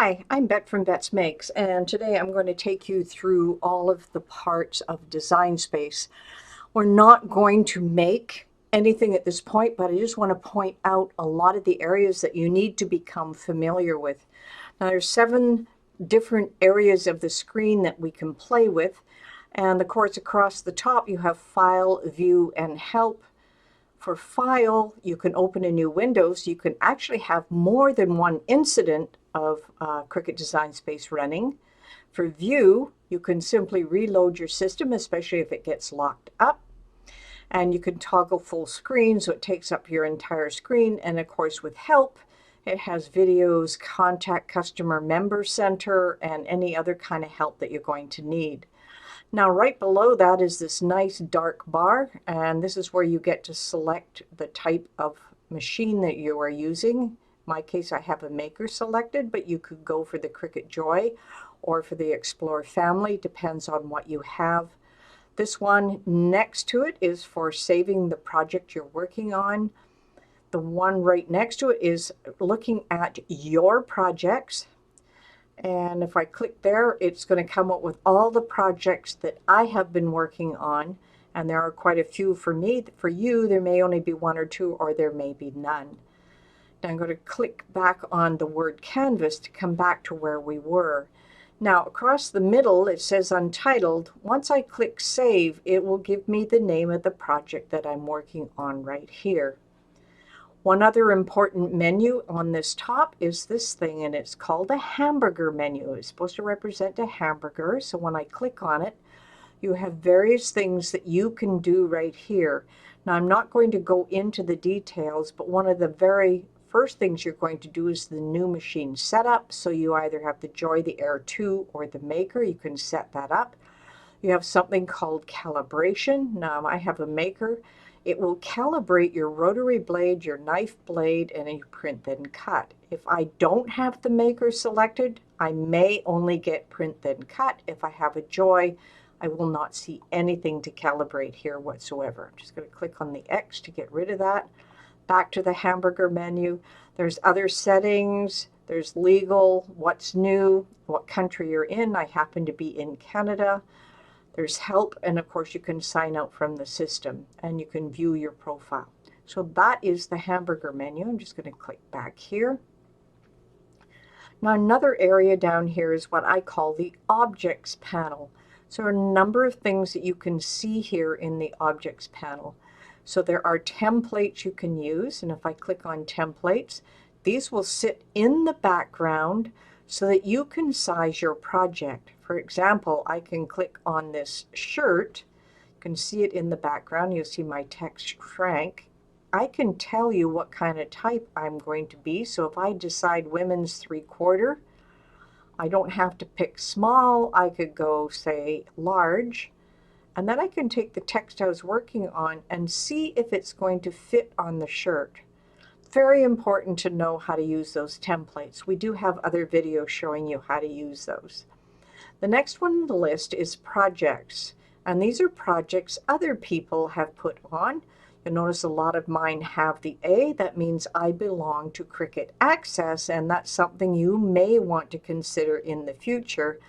Hi, I'm Bet from Bet's Makes, and today I'm going to take you through all of the parts of Design Space. We're not going to make anything at this point, but I just want to point out a lot of the areas that you need to become familiar with. Now, there's 7 different areas of the screen that we can play with, and of course across the top you have File, View, and Help. For File, you can open a new window, so you can actually have more than one incident of Cricut Design Space running. For View, you can simply reload your system, especially if it gets locked up. And you can toggle full screen, so it takes up your entire screen. And of course, with Help, it has videos, contact customer member center, and any other kind of help that you're going to need. Now, right below that is this nice dark bar, and this is where you get to select the type of machine that you are using. In my case, I have a Maker selected, but you could go for the Cricut Joy or for the Explorer family, depends on what you have. This one next to it is for saving the project you're working on. The one right next to it is looking at your projects. And if I click there, it's going to come up with all the projects that I have been working on. And there are quite a few for me. For you, there may only be 1 or 2, or there may be none. Now I'm going to click back on the word canvas to come back to where we were. Now across the middle, it says Untitled. Once I click Save, it will give me the name of the project that I'm working on right here. One other important menu on this top is this thing, and it's called a hamburger menu. It's supposed to represent a hamburger, so when I click on it, you have various things that you can do right here. Now, I'm not going to go into the details, but one of the very first things you're going to do is the new machine setup. So you either have the Joy, the Air 2, or the Maker. You can set that up. You have something called calibration. Now, I have a Maker. It will calibrate your rotary blade, your knife blade, and your print then cut. If I don't have the Maker selected, I may only get print then cut. If I have a Joy, I will not see anything to calibrate here whatsoever. I'm just going to click on the X to get rid of that. Back to the hamburger menu. There's other settings. There's legal, what's new, what country you're in. I happen to be in Canada. There's Help, and of course you can sign out from the system and you can view your profile. So that is the hamburger menu. I'm just going to click back here. Now another area down here is what I call the Objects panel. So a number of things that you can see here in the Objects panel. So there are templates you can use, and if I click on templates, these will sit in the background so that you can size your project. For example, I can click on this shirt. You can see it in the background. You'll see my text shrank. I can tell you what kind of type I'm going to be. So if I decide women's 3/4, I don't have to pick small. I could go, say, large. And then I can take the text I was working on and see if it's going to fit on the shirt. Very important to know how to use those templates. We do have other videos showing you how to use those. The next one on the list is projects, and these are projects other people have put on. You'll notice a lot of mine have the A. That means I belong to Cricut Access, and that's something you may want to consider in the future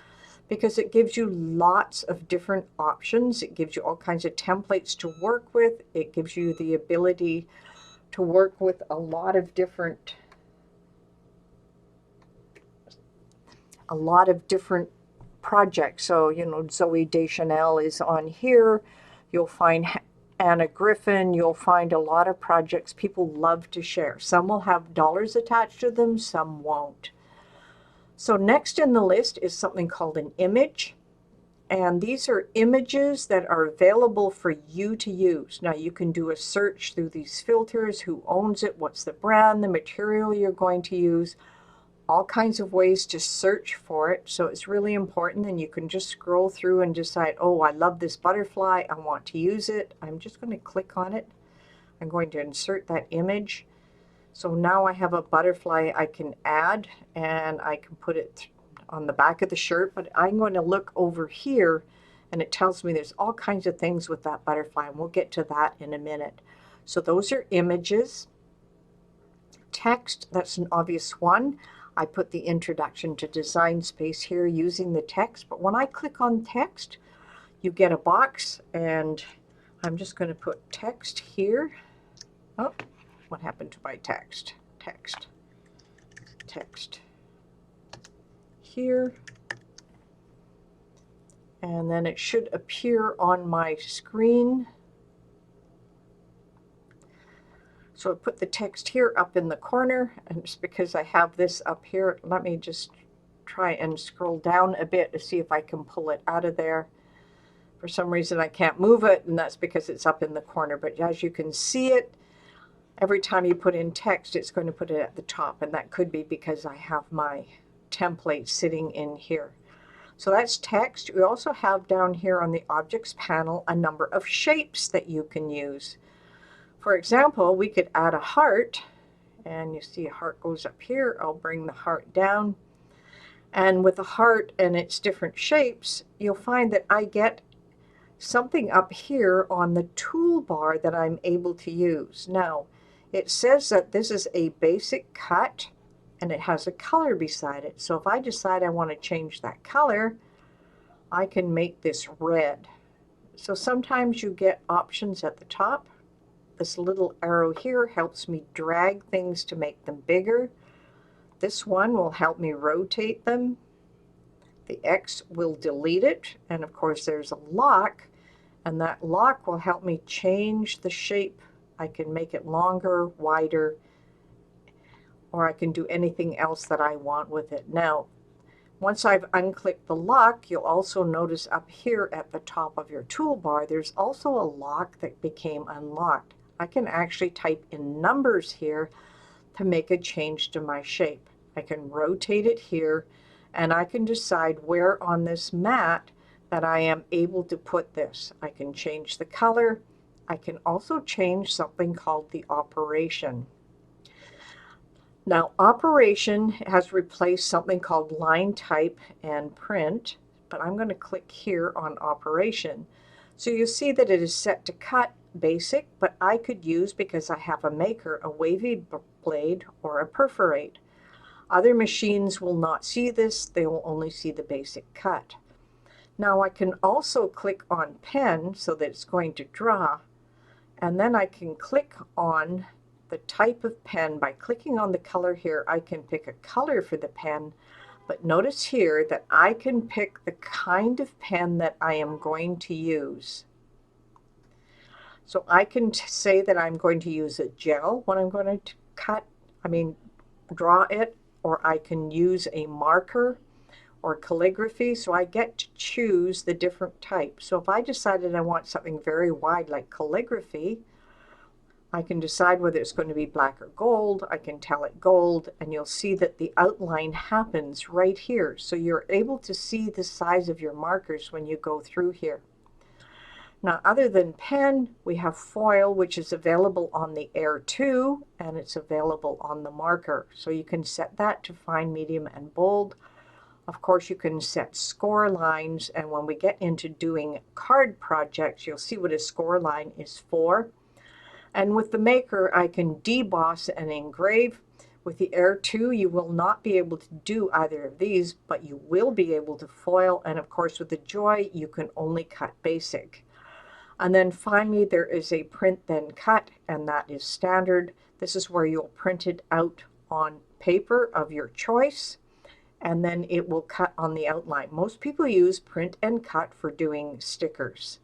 because it gives you lots of different options. It gives you all kinds of templates to work with. It gives you the ability to work with a lot of different projects. So, you know, Zoe Deschanel is on here. You'll find Anna Griffin. You'll find a lot of projects people love to share. Some will have dollars attached to them, some won't. So next in the list is something called an image. And these are images that are available for you to use. Now you can do a search through these filters, who owns it, what's the brand, the material you're going to use, all kinds of ways to search for it. So it's really important, and you can just scroll through and decide, oh, I love this butterfly, I want to use it. I'm just going to click on it. I'm going to insert that image. So now I have a butterfly I can add, and I can put it on the back of the shirt, but I'm going to look over here and it tells me there's all kinds of things with that butterfly, and we'll get to that in a minute. So those are images. Text, that's an obvious one. I put the introduction to design space here using the text, but when I click on text, you get a box, and I'm just going to put text here. Oh, what happened to my text? Text here. And then it should appear on my screen. So I put the text here up in the corner, and it's because I have this up here. Let me just try and scroll down a bit to see if I can pull it out of there. For some reason I can't move it, and that's because it's up in the corner. But as you can see it, every time you put in text, it's going to put it at the top, and that could be because I have my template sitting in here. So that's text. We also have down here on the Objects panel a number of shapes that you can use. For example, we could add a heart, and you see a heart goes up here. I'll bring the heart down. And with the heart and its different shapes, you'll find that I get something up here on the toolbar that I'm able to use. Now, it says that this is a basic cut, and it has a color beside it. So if I decide I want to change that color, I can make this red. So sometimes you get options at the top. This little arrow here helps me drag things to make them bigger. This one will help me rotate them. The X will delete it. And of course there's a lock, and that lock will help me change the shape. I can make it longer, wider, or I can do anything else that I want with it. Now, once I've unclicked the lock, you'll also notice up here at the top of your toolbar, there's also a lock that became unlocked. I can actually type in numbers here to make a change to my shape. I can rotate it here, and I can decide where on this mat that I am able to put this. I can change the color. I can also change something called the operation. Now, operation has replaced something called line type and print, but I'm going to click here on operation. So you see that it is set to cut basic, but I could use, because I have a maker, a wavy blade or a perforate. Other machines will not see this. They will only see the basic cut. Now I can also click on pen so that it's going to draw, and then I can click on the type of pen. By clicking on the color here, I can pick a color for the pen, but notice here that I can pick the kind of pen that I am going to use. So I can say that I'm going to use a gel when I'm going to draw it, or I can use a marker or calligraphy, so I get to choose the different types. So if I decided I want something very wide like calligraphy, I can decide whether it's going to be black or gold. I can tell it gold, and you'll see that the outline happens right here. So you're able to see the size of your markers when you go through here. Now, other than pen, we have foil, which is available on the Air 2, and it's available on the marker. So you can set that to fine, medium, and bold. Of course, you can set score lines, and when we get into doing card projects, you'll see what a score line is for. And with the maker, I can deboss and engrave. With the Air 2, you will not be able to do either of these, but you will be able to foil. And of course, with the Joy, you can only cut basic. And then finally, there is a print then cut, and that is standard. This is where you'll print it out on paper of your choice, and then it will cut on the outline. Most people use print and cut for doing stickers.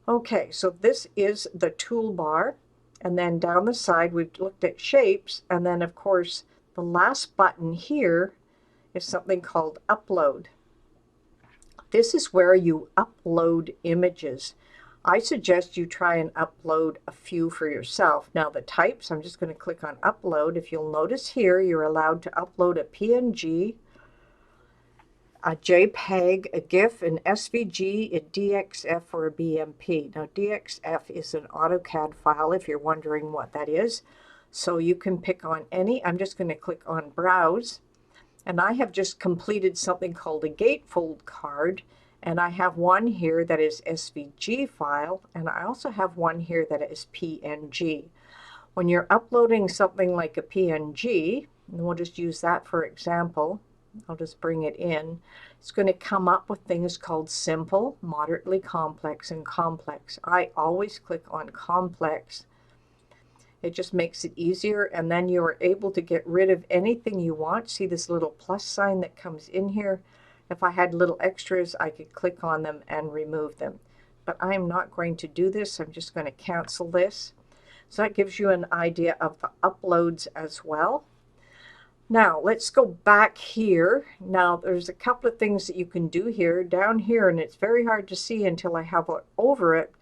Okay, so this is the toolbar, and then down the side we've looked at shapes, and then of course the last button here is something called upload. This is where you upload images. I suggest you try and upload a few for yourself. Now the types, I'm just going to click on upload. If you'll notice here, you're allowed to upload a PNG, a JPEG, a GIF, an SVG, a DXF, or a BMP. Now DXF is an AutoCAD file if you're wondering what that is. So you can pick on any. I'm just going to click on Browse. And I have just completed something called a gatefold card. And I have one here that is SVG file. And I also have one here that is PNG. When you're uploading something like a PNG, And we'll just use that for example. I'll just bring it in. It's going to come up with things called simple, moderately complex, and complex. I always click on complex. It just makes it easier, and then you are able to get rid of anything you want. See this little plus sign that comes in here? If I had little extras, I could click on them and remove them. But I'm not going to do this. I'm just going to cancel this. So that gives you an idea of the uploads as well. Now let's go back here. Now there's a couple of things that you can do here. Down here, and it's very hard to see until I have it over it,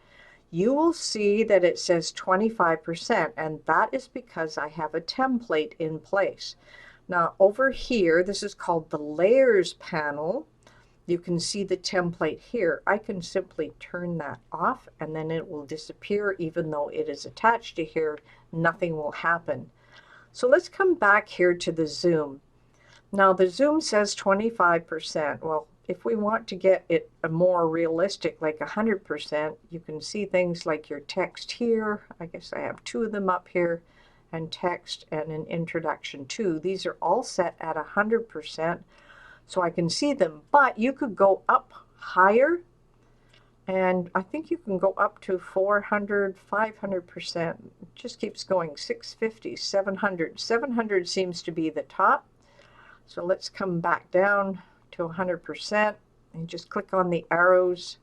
you will see that it says 25%, and that is because I have a template in place. Now over here, this is called the layers panel. You can see the template here. I can simply turn that off and then it will disappear. Even though it is attached to here, nothing will happen. So let's come back here to the zoom. Now the zoom says 25%. Well, if we want to get it a more realistic, like 100%, you can see things like your text here. I guess I have two of them up here, and text and an introduction too. These are all set at 100%, so I can see them. But you could go up higher, and I think you can go up to 400, 500%. It just keeps going. 650, 700. 700 seems to be the top. So let's come back down to 100% and just click on the arrows.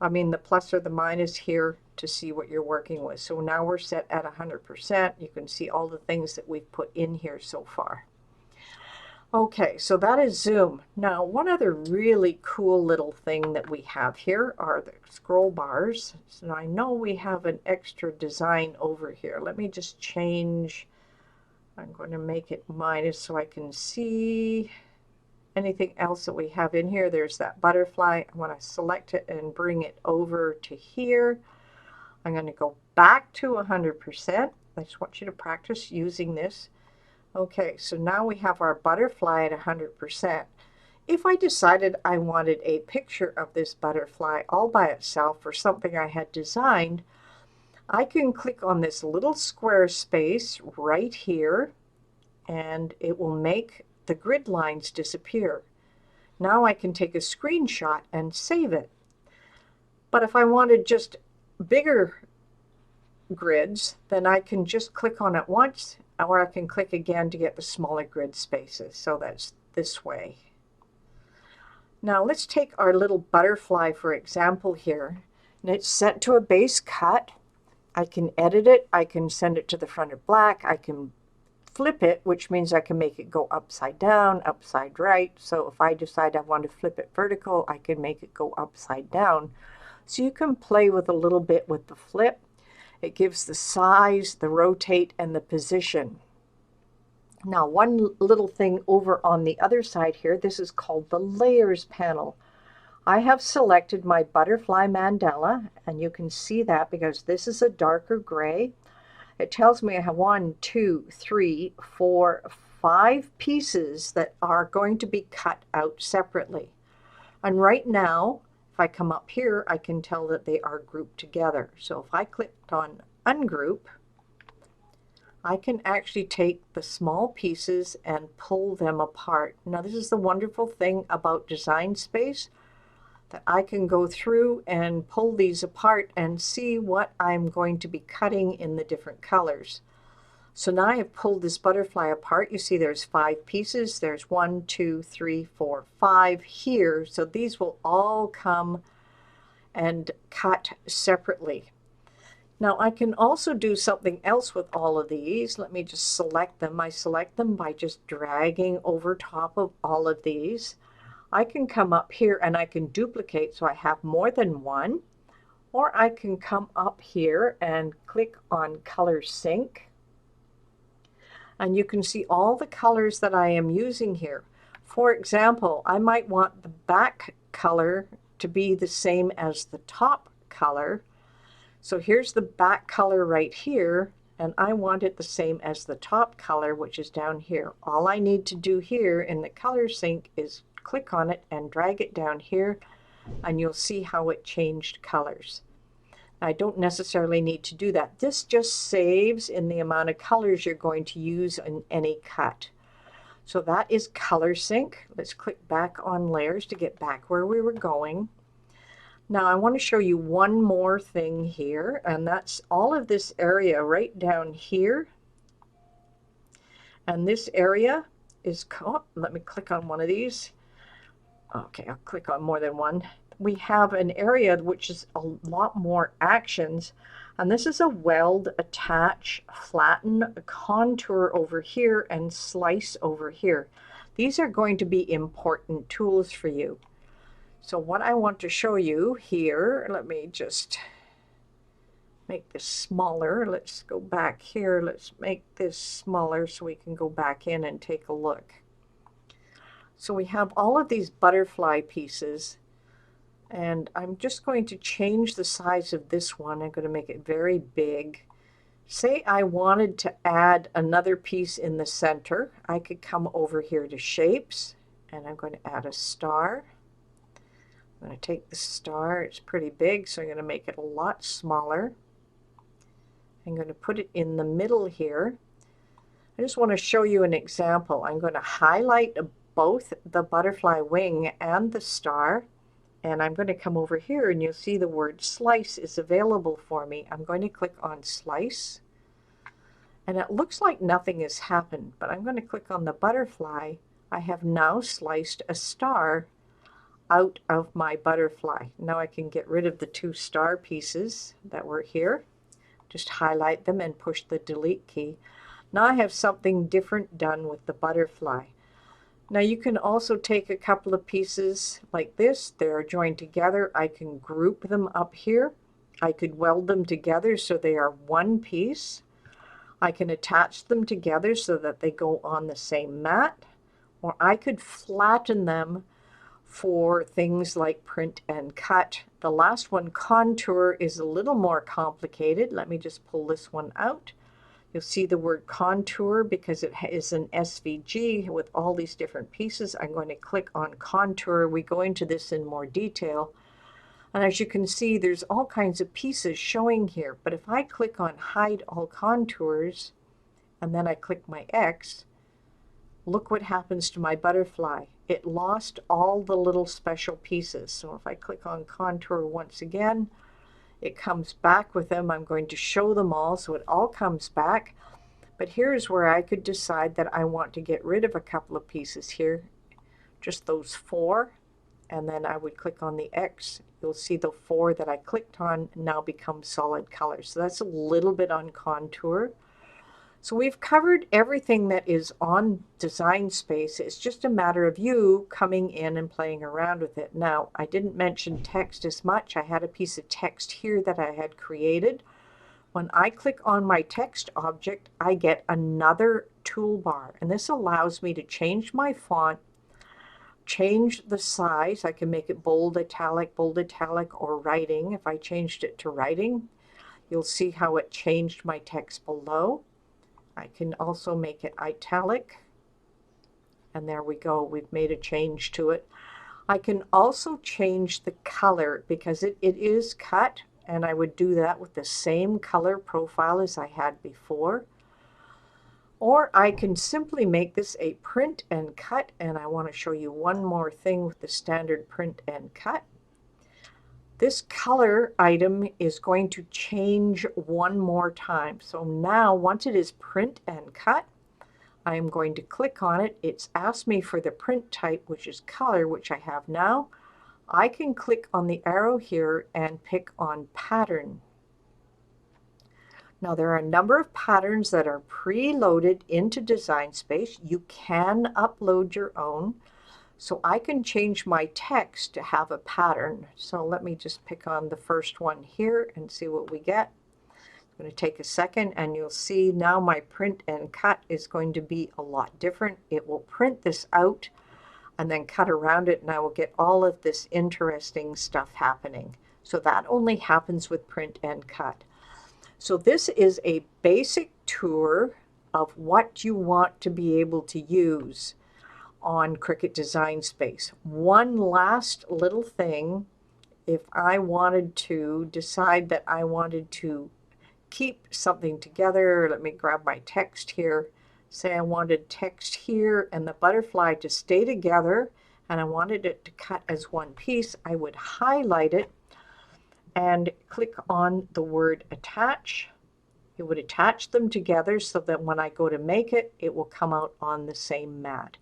I mean the plus or the minus here to see what you're working with. So now we're set at 100%. You can see all the things that we've put in here so far. Okay, so that is zoom. Now one other really cool little thing that we have here are the scroll bars. So I know we have an extra design over here. Let me just change. I'm going to make it minus so I can see anything else that we have in here. There's that butterfly. I want to select it and bring it over to here. I'm going to go back to 100%. I just want you to practice using this. Okay, so now we have our butterfly at 100%. If I decided I wanted a picture of this butterfly all by itself for something I had designed, I can click on this little square space right here, and it will make the grid lines disappear. Now I can take a screenshot and save it. But if I wanted just bigger grids, then I can just click on it once, or I can click again to get the smaller grid spaces. So that's this way. Now let's take our little butterfly for example here, and it's set to a base cut. I can edit it, I can send it to the front or black, I can flip it, which means I can make it go upside down, upside right. So if I decide I want to flip it vertical, I can make it go upside down. So you can play with a little bit with the flip. It gives the size, the rotate, and the position. Now one little thing over on the other side here, this is called the layers panel. I have selected my butterfly mandala, and you can see that because this is a darker gray. It tells me I have 1, 2, 3, 4, 5 pieces that are going to be cut out separately. And right now, if I come up here, I can tell that they are grouped together. So if I clicked on ungroup, I can actually take the small pieces and pull them apart. Now this is the wonderful thing about Design Space, that I can go through and pull these apart and see what I'm going to be cutting in the different colors. So now I have pulled this butterfly apart. You see there's 5 pieces. There's 1, 2, 3, 4, 5 here. So these will all come and cut separately. Now I can also do something else with all of these. Let me just select them. I select them by just dragging over top of all of these. I can come up here and I can duplicate so I have more than one, or I can come up here and click on color sync, and you can see all the colors that I am using here. For example, I might want the back color to be the same as the top color. So here's the back color right here, and I want it the same as the top color, which is down here. All I need to do here in the color sync is click on it and drag it down here, and you'll see how it changed colors. I don't necessarily need to do that. This just saves in the amount of colors you're going to use in any cut. So that is color sync. Let's click back on layers to get back where we were going. Now I want to show you one more thing here, and that's all of this area right down here. And this area is, let me click on one of these. Okay, I'll click on more than one. We have an area which is a lot more actions, and this is a weld, attach, flatten, contour over here, and slice over here. These are going to be important tools for you. So what I want to show you here, let me just make this smaller. Let's go back here. Let's make this smaller so we can go back in and take a look. So we have all of these butterfly pieces, and I'm just going to change the size of this one. I'm going to make it very big. Say I wanted to add another piece in the center. I could come over here to shapes, and I'm going to add a star. I'm going to take the star. It's pretty big, so I'm going to make it a lot smaller. I'm going to put it in the middle here. I just want to show you an example. I'm going to highlight both the butterfly wing and the star, and I'm going to come over here and you'll see the word slice is available for me. I'm going to click on slice, and it looks like nothing has happened, but I'm going to click on the butterfly. I have now sliced a star out of my butterfly. Now I can get rid of the two star pieces that were here. Just highlight them and push the delete key. Now I have something different done with the butterfly. Now you can also take a couple of pieces like this. They're joined together. I can group them up here. I could weld them together so they are one piece. I can attach them together so that they go on the same mat. Or I could flatten them for things like print and cut. The last one, contour, is a little more complicated. Let me just pull this one out. You'll see the word contour because it is an SVG with all these different pieces. I'm going to click on contour. We go into this in more detail. And as you can see, there's all kinds of pieces showing here. But if I click on hide all contours, and then I click my X, look what happens to my butterfly. It lost all the little special pieces. So if I click on contour once again, it comes back with them. I'm going to show them all so it all comes back. But here's where I could decide that I want to get rid of a couple of pieces here, just those 4, and then I would click on the X. You'll see the 4 that I clicked on now become solid colors. So that's a little bit on contour. So we've covered everything that is on Design Space. It's just a matter of you coming in and playing around with it. Now, I didn't mention text as much. I had a piece of text here that I had created. When I click on my text object, I get another toolbar, and this allows me to change my font, change the size. I can make it bold, italic, or writing. If I changed it to writing, you'll see how it changed my text below. I can also make it italic, and there we go. We've made a change to it. I can also change the color because it is cut, and I would do that with the same color profile as I had before. Or I can simply make this a print and cut, and I want to show you one more thing with the standard print and cut. This color item is going to change one more time. So now once it is print and cut, I am going to click on it. It's asked me for the print type, which is color, which I have now. I can click on the arrow here and pick on pattern. Now there are a number of patterns that are preloaded into Design Space. You can upload your own. So I can change my text to have a pattern. So let me just pick on the first one here and see what we get. I'm going to take a second, and you'll see now my print and cut is going to be a lot different. It will print this out and then cut around it, and I will get all of this interesting stuff happening. So that only happens with print and cut. So this is a basic tour of what you want to be able to use on Cricut Design Space. One last little thing if I wanted to decide that I wanted to keep something together, let me grab my text here. Say I wanted text here and the butterfly to stay together, and I wanted it to cut as one piece, I would highlight it and click on the word attach. It would attach them together so that when I go to make it, it will come out on the same mat.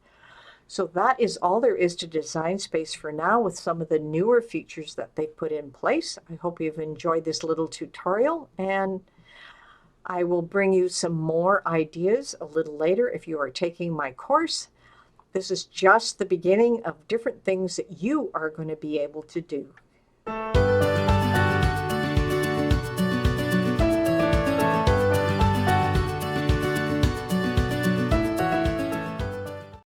So that is all there is to Design Space for now, with some of the newer features that they put in place. I hope you've enjoyed this little tutorial, and I will bring you some more ideas a little later if you are taking my course. This is just the beginning of different things that you are going to be able to do.